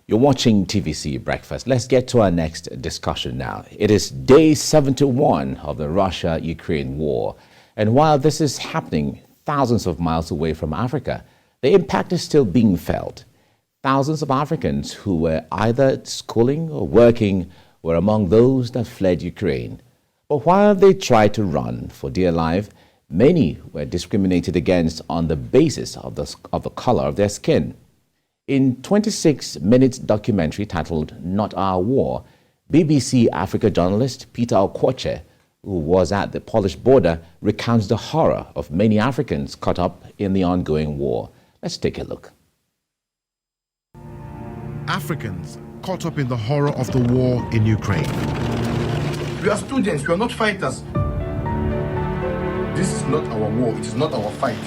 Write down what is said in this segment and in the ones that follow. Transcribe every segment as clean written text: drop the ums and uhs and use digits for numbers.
You're watching TVC Breakfast. Let's get to our next discussion now. It is day 71 of the Russia-Ukraine war. And while this is happening thousands of miles away from Africa, the impact is still being felt. Thousands of Africans who were either schooling or working were among those that fled Ukraine. But while they tried to run for dear life, many were discriminated against on the basis of the color of their skin. In 26-minute documentary titled Not Our War, BBC Africa journalist Peter Okwoche, who was at the Polish border, recounts the horror of many Africans caught up in the ongoing war. Let's take a look. Africans caught up in the horror of the war in Ukraine. We are students, we are not fighters. This is not our war, it is not our fight.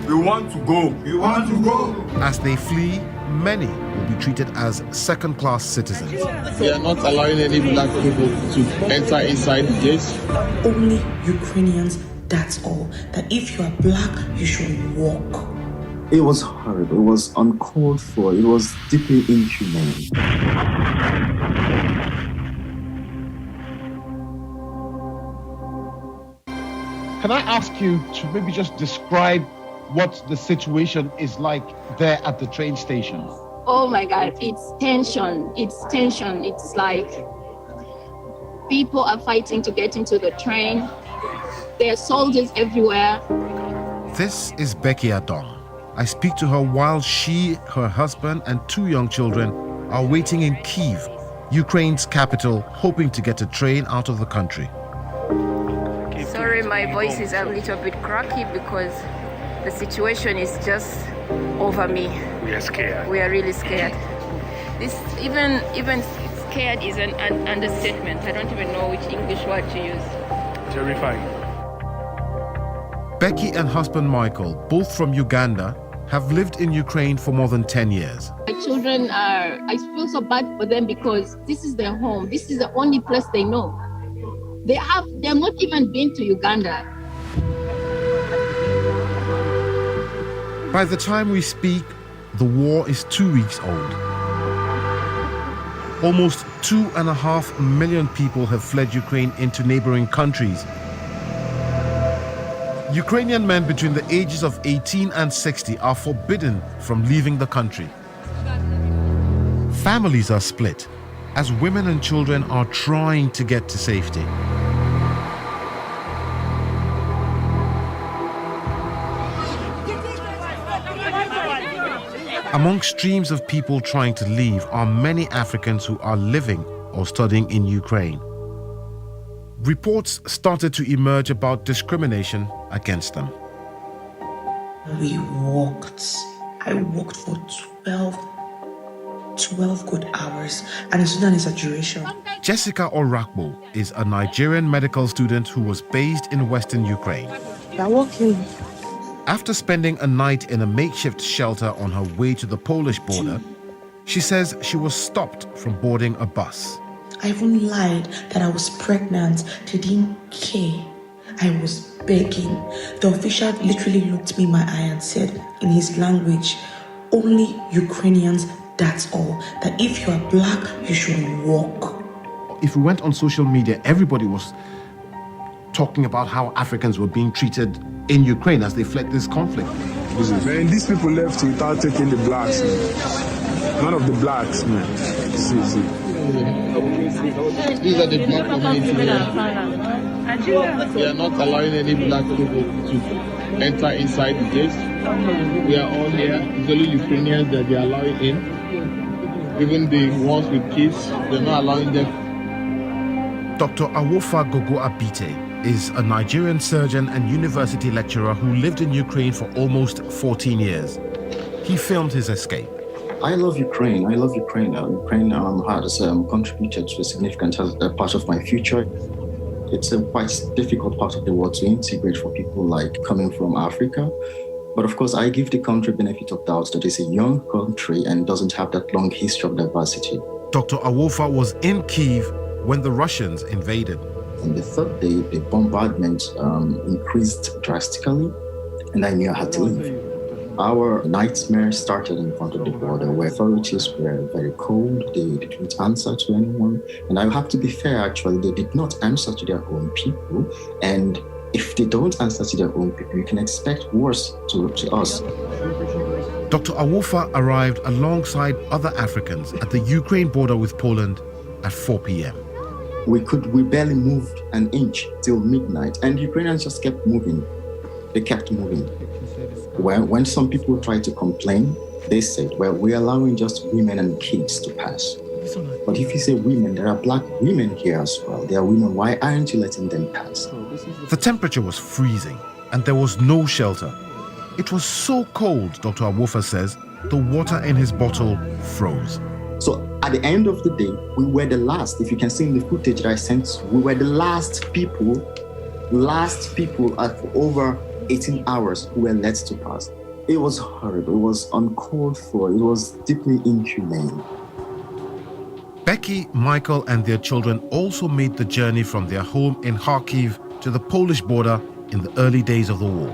We want to go. We want to go. As they flee, many will be treated as second-class citizens. We are not allowing any black people to enter inside the gates. Only Ukrainians, that's all. That if you are black, you should walk. It was horrible. It was uncalled for. It was deeply inhumane. Can I ask you to maybe just describe what the situation is like there at the train station? Oh my God, it's tension. It's tension. It's like people are fighting to get into the train. There are soldiers everywhere. This is Becky Adong. I speak to her while she, her husband, and 2 young children are waiting in Kyiv, Ukraine's capital, hoping to get a train out of the country. Sorry, my voice is a little bit cracky because the situation is just over me. We are scared. We are really scared. This even scared is an understatement. I don't even know which English word to use. Terrifying. Becky and husband Michael, both from Uganda, have lived in Ukraine for more than 10 years. My children I feel so bad for them because this is their home. This is the only place they know. They have not even been to Uganda. By the time we speak, the war is 2 weeks old. Almost 2.5 million people have fled Ukraine into neighboring countries. Ukrainian men between the ages of 18 and 60 are forbidden from leaving the country. Families are split as women and children are trying to get to safety. Among streams of people trying to leave are many Africans who are living or studying in Ukraine. Reports started to emerge about discrimination against them. We walked. I walked for 12 good hours, and it's not an exaggeration. Jessica Orakbo is a Nigerian medical student who was based in Western Ukraine. We're walking. After spending a night in a makeshift shelter on her way to the Polish border, she says she was stopped from boarding a bus. I even lied that I was pregnant. They didn't care. I was begging. The official literally looked me in my eye and said in his language, only Ukrainians, that's all. That if you are black, you should walk. If we went on social media, everybody was talking about how Africans were being treated in Ukraine as they fled this conflict. Man, these people left without taking the blacks, man. None of the blacks, man. See. These are the black community. We are not allowing any black people to enter inside the gates. We are all here. It's only Ukrainians that they are allowing in. Even the ones with kids, they're not allowing them. Dr. Awofa Gogo Abite is a Nigerian surgeon and university lecturer who lived in Ukraine for almost 14 years. He filmed his escape. I love Ukraine. I love Ukraine. Ukraine has contributed to a significant part of my future. It's a quite difficult part of the world to integrate for people like coming from Africa. But of course, I give the country benefit of doubt that it's a young country and doesn't have that long history of diversity. Dr. Awofa was in Kyiv when the Russians invaded. On the third day, the bombardment increased drastically, and I knew I had to leave. Our nightmare started in front of the border, where authorities were very cold. They didn't answer to anyone. And I have to be fair, actually, they did not answer to their own people. And if they don't answer to their own people, you can expect worse to us. Dr. Awofa arrived alongside other Africans at the Ukraine border with Poland at 4 p.m. We barely moved an inch till midnight, and Ukrainians just kept moving. They kept moving. When some people tried to complain, they said, well, we're allowing just women and kids to pass. But if you say women, there are black women here as well. There are women, why aren't you letting them pass? The temperature was freezing and there was no shelter. It was so cold, Dr. Awofa says, the water in his bottle froze. So at the end of the day, we were the last. If you can see in the footage that I sent, we were the last people at over 18 hours who were let to pass. It was horrible. It was uncalled for. It was deeply inhumane. Becky, Michael, and their children also made the journey from their home in Kharkiv to the Polish border in the early days of the war.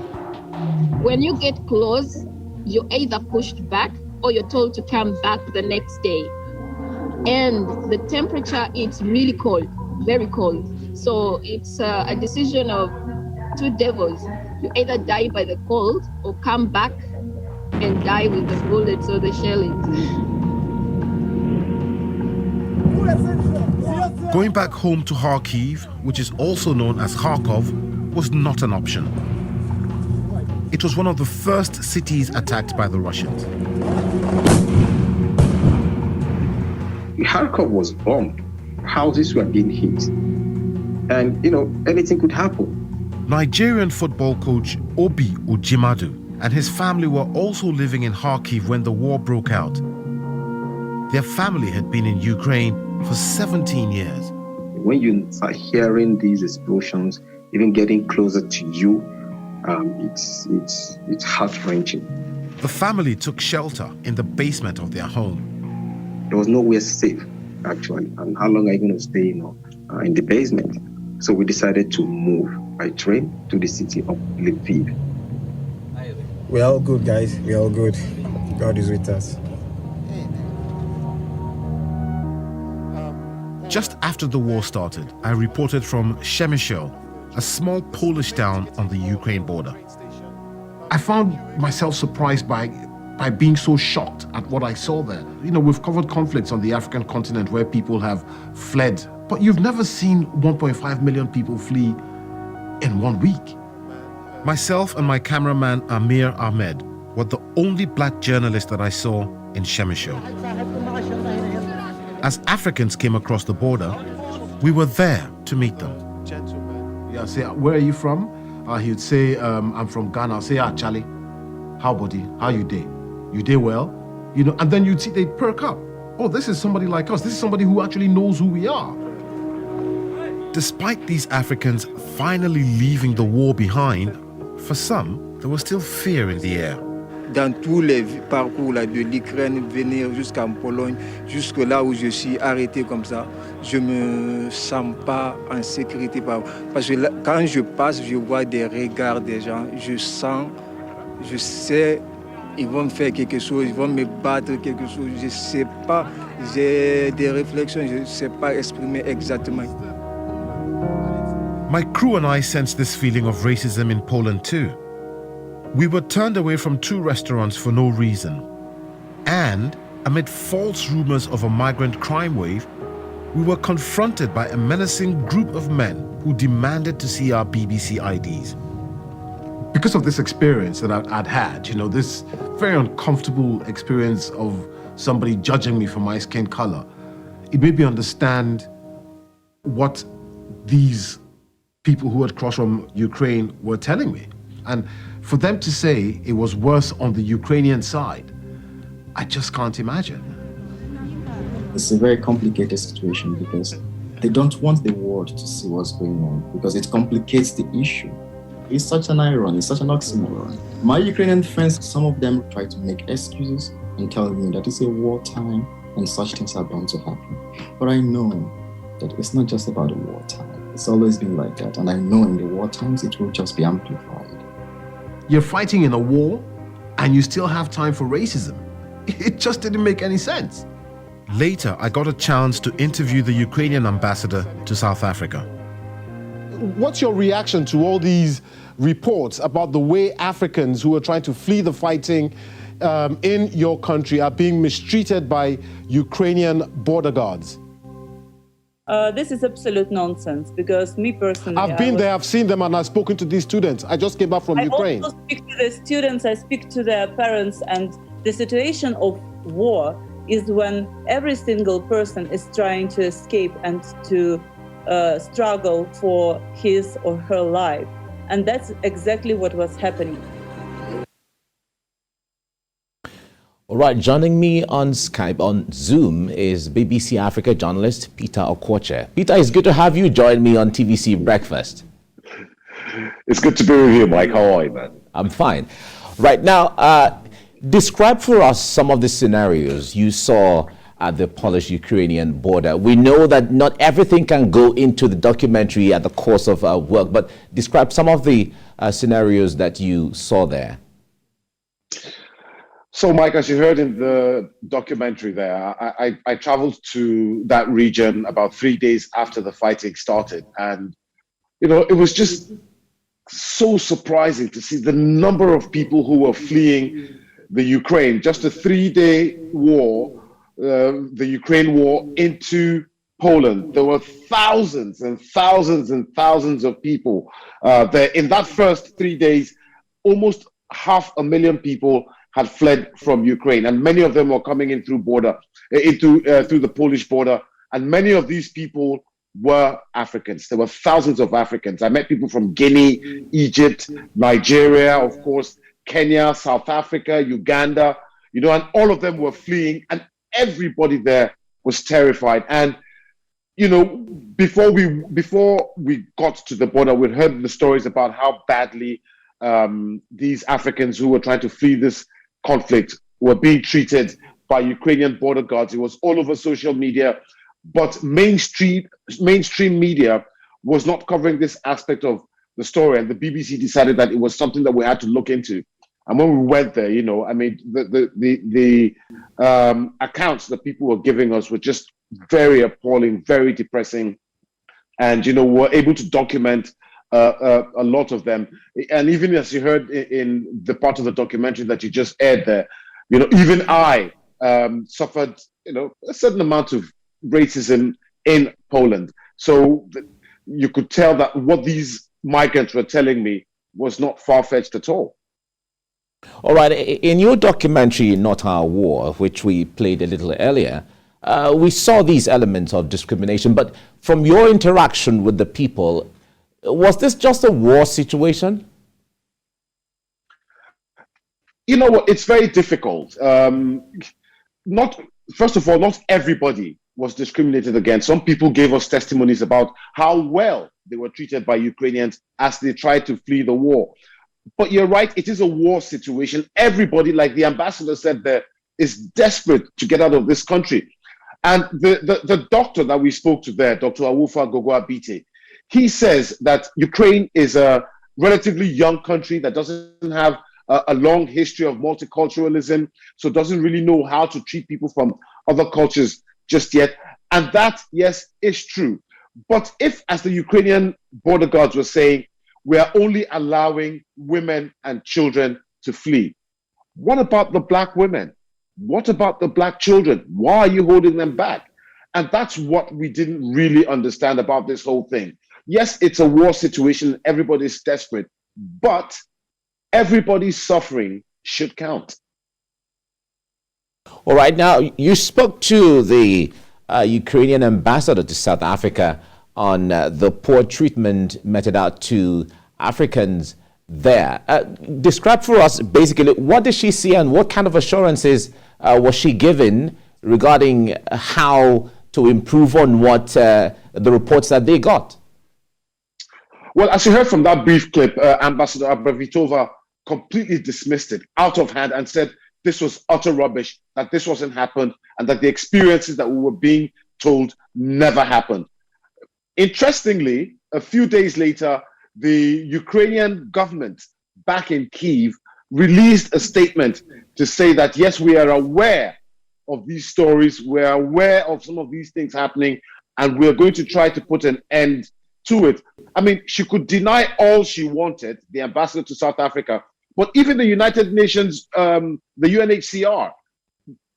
When you get close, you're either pushed back or you're told to come back the next day. And the temperature is really cold, very cold. So it's a decision of two devils. You either die by the cold or come back and die with the bullets or the shellings. Going back home to Kharkiv, which is also known as Kharkov, was not an option. It was one of the first cities attacked by the Russians. Kharkov was bombed. Houses were being hit. And, anything could happen. Nigerian football coach Obi Ujimadu and his family were also living in Kharkiv when the war broke out. Their family had been in Ukraine for 17 years. When you start hearing these explosions, even getting closer to you, it's heart-wrenching. The family took shelter in the basement of their home. There was nowhere safe, actually. And how long are you going to stay, in the basement? So we decided to move by train to the city of Lviv. We're all good, guys. We're all good. God is with us. Just after the war started, I reported from Przemysl, a small Polish town on the Ukraine border. I found myself surprised by being so shocked at what I saw there. We've covered conflicts on the African continent where people have fled, but you've never seen 1.5 million people flee in 1 week. Myself and my cameraman Amir Ahmed were the only black journalists that I saw in Przemysl. As Africans came across the border, we were there to meet them. Yeah, say, where are you from? He would say, I'm from Ghana. I'll say, Charlie, how buddy? How you day? You day well? And then you'd see they perk up. Oh, this is somebody like us. This is somebody who actually knows who we are. Despite these Africans finally leaving the war behind, for some, there was still fear in the air. Dans tous les parcours là, de l'Ukraine, venir jusqu'en Pologne, jusque là où je suis arrêté comme ça, je me sens pas en sécurité. Parce que là, quand je passe, je vois des regards des gens, je sens, je sais, ils vont me faire quelque chose, ils vont me battre quelque chose, je sais pas, j'ai des réflexions, je sais pas exprimer exactement. My crew and I sensed this feeling of racism in Poland too. We were turned away from 2 restaurants for no reason. And amid false rumors of a migrant crime wave, we were confronted by a menacing group of men who demanded to see our BBC IDs. Because of this experience that I'd had, this very uncomfortable experience of somebody judging me for my skin color, it made me understand what these people who had crossed from Ukraine were telling me. And for them to say it was worse on the Ukrainian side, I just can't imagine. It's a very complicated situation because they don't want the world to see what's going on because it complicates the issue. It's such an irony, it's such an oxymoron. My Ukrainian friends, some of them try to make excuses and tell me that it's a wartime and such things are bound to happen. But I know that it's not just about a wartime. It's always been like that. And I know in the war times, it will just be amplified. You're fighting in a war and you still have time for racism. It just didn't make any sense. Later, I got a chance to interview the Ukrainian ambassador to South Africa. What's your reaction to all these reports about the way Africans who are trying to flee the fighting in your country are being mistreated by Ukrainian border guards? This is absolute nonsense, because me personally, I've been there, I've seen them, and I've spoken to these students. I just came back from Ukraine. I also speak to the students, I speak to their parents, and the situation of war is when every single person is trying to escape and to struggle for his or her life. And that's exactly what was happening. All right, joining me on Skype, on Zoom, is BBC Africa journalist Peter Okwoche. Peter, it's good to have you join me on TVC Breakfast. It's good to be with you, Mike. How are you, man? I'm fine. Right now, describe for us some of the scenarios you saw at the Polish-Ukrainian border. We know that not everything can go into the documentary at the course of work, but describe some of the scenarios that you saw there. So, Mike, as you heard in the documentary there, I traveled to that region about 3 days after the fighting started. And, you know, it was just so surprising to see the number of people who were fleeing the Ukraine. Just a 3-day war, the Ukraine war, into Poland. There were thousands and thousands and thousands of people there. In that first 3 days, almost 500,000 people had fled from Ukraine, and many of them were coming in through through the Polish border, and many of these people were Africans. There were thousands of Africans. I met people from Guinea, Egypt, Nigeria, of course, Kenya, South Africa, Uganda, you know, and all of them were fleeing, and everybody there was terrified. And, you know, before we got to the border, we'd heard the stories about how badly these Africans who were trying to flee this conflict were being treated by Ukrainian border guards. It was all over social media, but mainstream media was not covering this aspect of the story, and the BBC decided that it was something that we had to look into. And when we went there, you know, I mean, the accounts that people were giving us were just very appalling, very depressing, and, you know, we're able to document a lot of them. And even as you heard in the part of the documentary that you just aired there, you know, even I suffered, you know, a certain amount of racism in Poland. So you could tell that what these migrants were telling me was not far-fetched at all. All right, in your documentary, Not Our War, which we played a little earlier, we saw these elements of discrimination, but from your interaction with the people, was this just a war situation? You know what? It's very difficult. First of all, not everybody was discriminated against. Some people gave us testimonies about how well they were treated by Ukrainians as they tried to flee the war. But you're right, it is a war situation. Everybody, like the ambassador said there, is desperate to get out of this country. And the doctor that we spoke to there, Dr. Awufa Gogo-Abite, he says that Ukraine is a relatively young country that doesn't have a long history of multiculturalism, so doesn't really know how to treat people from other cultures just yet. And that, yes, is true. But if, as the Ukrainian border guards were saying, we are only allowing women and children to flee, what about the black women? What about the black children? Why are you holding them back? And that's what we didn't really understand about this whole thing. Yes, it's a war situation. Everybody's desperate, but everybody's suffering should count. All right. Now, you spoke to the Ukrainian ambassador to South Africa on the poor treatment meted out to Africans there. Describe for us, basically, what did she see and what kind of assurances was she given regarding how to improve on what the reports that they got? Well, as you heard from that brief clip, Ambassador Abravitova completely dismissed it out of hand and said this was utter rubbish, that this wasn't happened, and that the experiences that we were being told never happened. Interestingly, a few days later, the Ukrainian government back in Kyiv released a statement to say that, yes, we are aware of these stories, we're aware of some of these things happening, and we're going to try to put an end to it. I mean, she could deny all she wanted, the ambassador to South Africa, but even the United Nations, the UNHCR,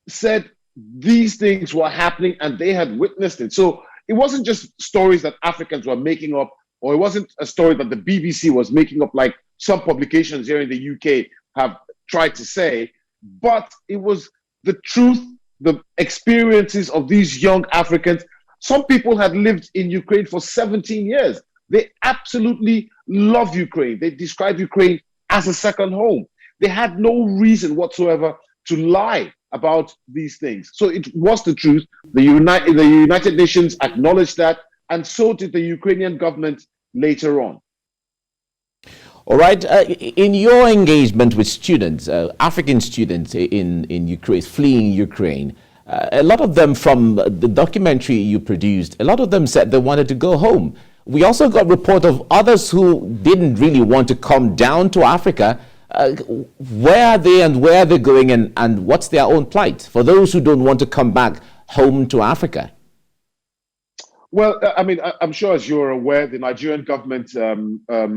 said these things were happening and they had witnessed it. So it wasn't just stories that Africans were making up, or it wasn't a story that the BBC was making up like some publications here in the UK have tried to say, but it was the truth, the experiences of these young Africans. Some people had lived in Ukraine for 17 years. They absolutely love Ukraine. They describe Ukraine as a second home. They had no reason whatsoever to lie about these things. So it was the truth. The United Nations acknowledged that, and so did the Ukrainian government later on. All right. In your engagement with students, African students in Ukraine, fleeing Ukraine, a lot of them, from the documentary you produced, a lot of them said they wanted to go home. We also got report of others who didn't really want to come down to Africa. Where are they and where are they going, and what's their own plight for those who don't want to come back home to Africa? Well, I mean, I'm sure, as you're aware, the Nigerian government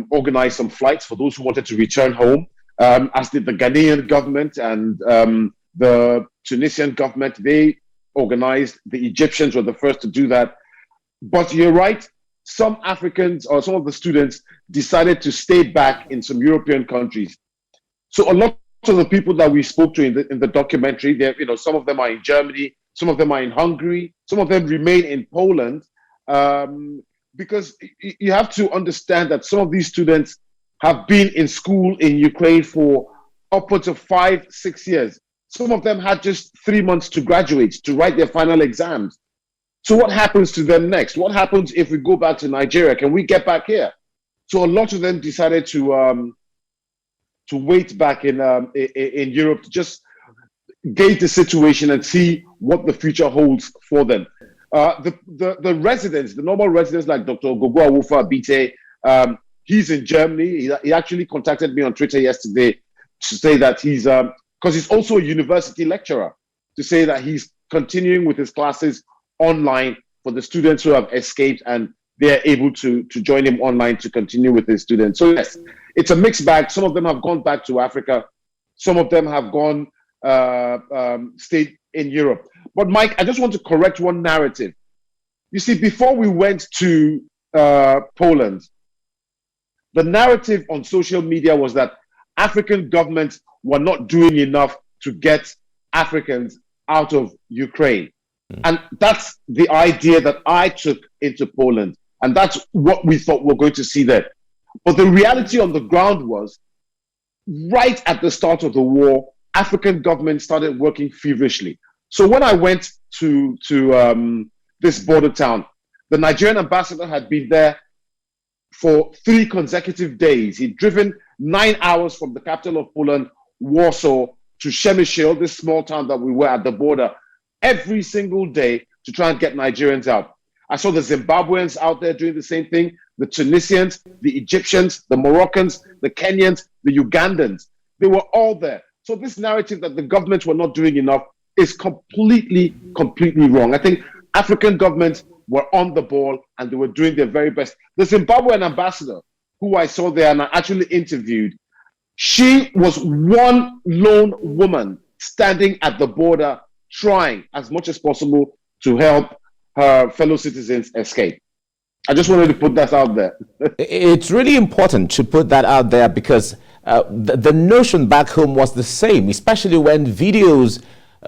organized some flights for those who wanted to return home, as did the Ghanaian government and the Tunisian government. They organized. The Egyptians were the first to do that. But you're right. Some Africans, or some of the students, decided to stay back in some European countries. So a lot of the people that we spoke to in the documentary, some of them are in Germany, some of them are in Hungary, some of them remain in Poland, because you have to understand that some of these students have been in school in Ukraine for upwards of 5-6 years. Some of them had just 3 months to graduate, to write their final exams. So what happens to them next? What happens if we go back to Nigeria? Can we get back here? So a lot of them decided to wait back in Europe to just gauge the situation and see what the future holds for them. The residents, the normal residents like Dr. Gogo Awufa Abite, he's in Germany. He actually contacted me on Twitter yesterday to say that he's, because he's also a university lecturer, to say that he's continuing with his classes online for the students who have escaped, and they're able to join him online to continue with his students. So yes, it's a mixed bag. Some of them have gone back to Africa. Some of them have gone, stayed in Europe. But Mike, I just want to correct one narrative. You see, before we went to Poland, the narrative on social media was that African governments were not doing enough to get Africans out of Ukraine. And that's the idea that I took into Poland. And that's what we thought we were going to see there. But the reality on the ground was, right at the start of the war, African governments started working feverishly. So when I went to this border town, the Nigerian ambassador had been there for 3 consecutive days. He'd driven 9 hours from the capital of Poland, Warsaw, to Przemysl, this small town that we were at the border, every single day to try and get Nigerians out. I saw the Zimbabweans out there doing the same thing, the Tunisians, the Egyptians, the Moroccans, the Kenyans, the Ugandans. They were all there. So this narrative that the governments were not doing enough is completely wrong. I think African governments were on the ball and they were doing their very best. The Zimbabwean ambassador, who I saw there and I actually interviewed, she was one lone woman standing at the border trying as much as possible to help her fellow citizens escape. I just wanted to put that out there. It's really important to put that out there because the notion back home was the same, especially when videos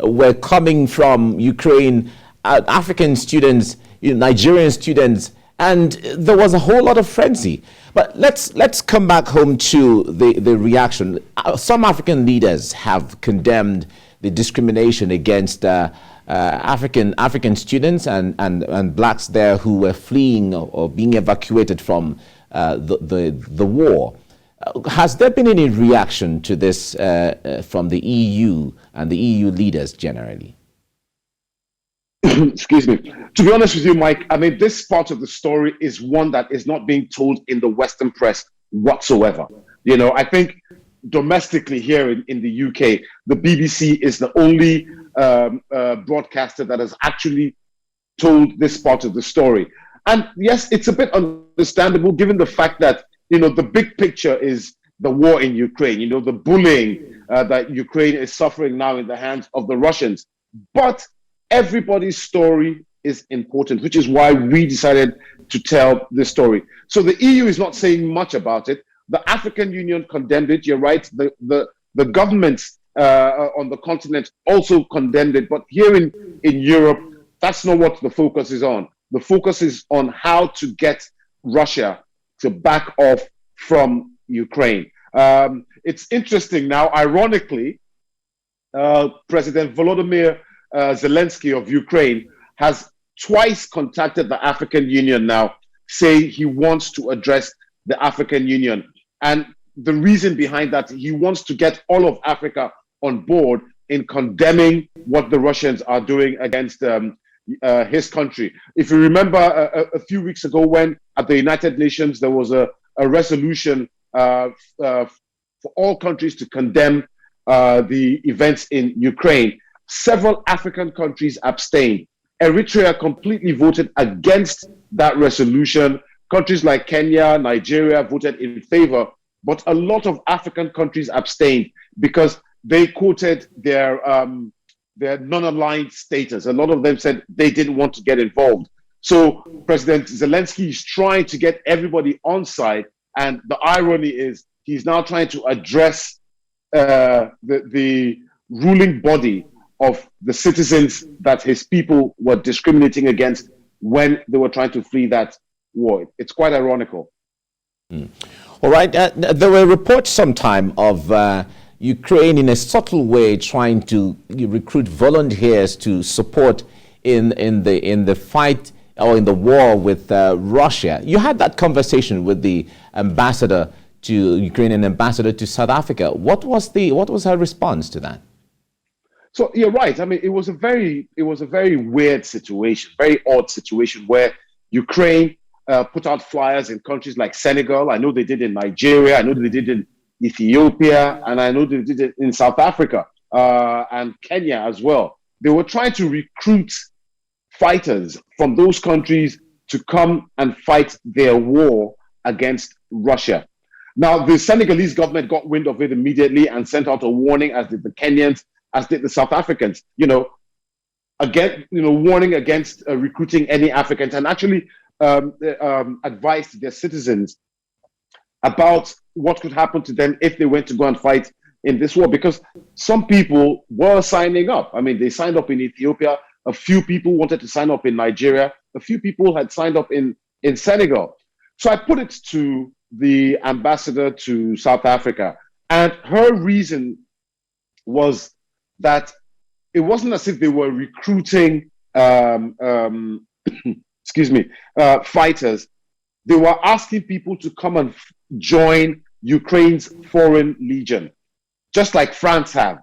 were coming from Ukraine, African students, Nigerian students, and there was a whole lot of frenzy. But let's come back home to the reaction. Some African leaders have condemned the discrimination against African students and blacks there who were fleeing or being evacuated from the war. Has there been any reaction to this from the EU and the EU leaders generally? Excuse me. To be honest with you, Mike, I mean, this part of the story is one that is not being told in the Western press whatsoever. I think domestically here in the UK, the BBC is the only broadcaster that has actually told this part of the story. And yes, it's a bit understandable given the fact that, the big picture is the war in Ukraine, the bullying that Ukraine is suffering now in the hands of the Russians. But everybody's story is important, which is why we decided to tell this story. So the EU is not saying much about it. The African Union condemned it. You're right. The governments on the continent also condemned it. But here in Europe, that's not what the focus is on. The focus is on how to get Russia to back off from Ukraine. It's interesting now, ironically, President Volodymyr Zelensky of Ukraine has twice contacted the African Union now, saying he wants to address the African Union. And the reason behind that, he wants to get all of Africa on board in condemning what the Russians are doing against his country. If you remember a few weeks ago when at the United Nations there was a resolution for all countries to condemn the events in Ukraine, several African countries abstained. Eritrea completely voted against that resolution. Countries like Kenya, Nigeria voted in favor, but a lot of African countries abstained because they quoted their non-aligned status. A lot of them said they didn't want to get involved. So President Zelensky is trying to get everybody on side, and the irony is he's now trying to address the ruling body of the citizens that his people were discriminating against when they were trying to flee that war. It's quite ironical. All right. There were reports sometime of Ukraine in a subtle way trying to recruit volunteers to support in the fight or in the war with Russia. You had that conversation with the ambassador to Ukrainian ambassador to South Africa. What was her response to that? So you're right. I mean, it was a very weird situation, very odd situation where Ukraine put out flyers in countries like Senegal. I know they did in Nigeria. I know they did in Ethiopia, and I know they did it in South Africa and Kenya as well. They were trying to recruit fighters from those countries to come and fight their war against Russia. Now, the Senegalese government got wind of it immediately and sent out a warning, as did the Kenyans, as did the South Africans, warning against recruiting any Africans, and actually advised their citizens about what could happen to them if they went to go and fight in this war, because some people were signing up. I mean, they signed up in Ethiopia. A few people wanted to sign up in Nigeria. A few people had signed up in Senegal. So I put it to the ambassador to South Africa, and her reason was that it wasn't as if they were recruiting fighters. They were asking people to come and join Ukraine's foreign legion, just like France have.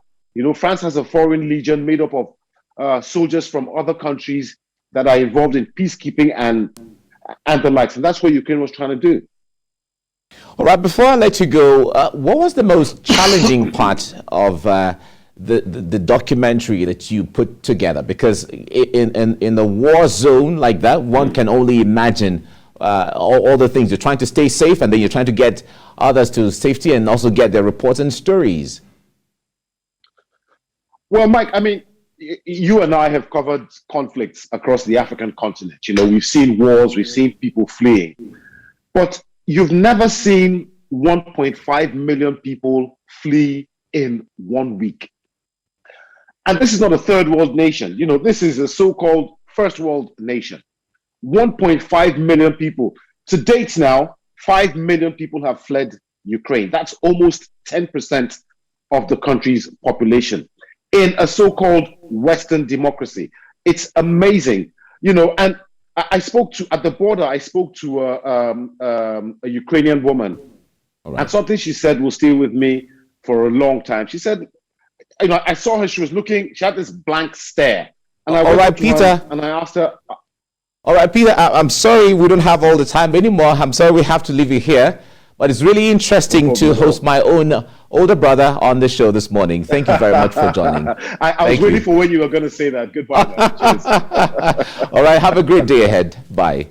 France has a foreign legion made up of soldiers from other countries that are involved in peacekeeping and the likes. And that's what Ukraine was trying to do. All right, before I let you go, what was the most challenging part of the documentary that you put together? Because in a war zone like that, one can only imagine all the things. You're trying to stay safe, and then you're trying to get others to safety and also get their reports and stories. Well, Mike, I mean, you and I have covered conflicts across the African continent. We've seen wars, we've seen people fleeing, but you've never seen 1.5 million people flee in 1 week. And this is not a third world nation. This is a so-called first world nation. 1.5 million people. To date now, 5 million people have fled Ukraine. That's almost 10% of the country's population in a so-called Western democracy. It's amazing. And I spoke to, at the border, I spoke to a Ukrainian woman. Right. And something she said will stay with me for a long time. She said, I saw her, she had this blank stare. And I went up to her and I asked her. All right, Peter, I'm sorry we don't have all the time anymore. I'm sorry we have to leave you here. But it's really interesting to host my own older brother on the show this morning. Thank you very much for joining. I was waiting for when you were going to say that. Goodbye. Cheers. All right. Have a great day ahead. Bye.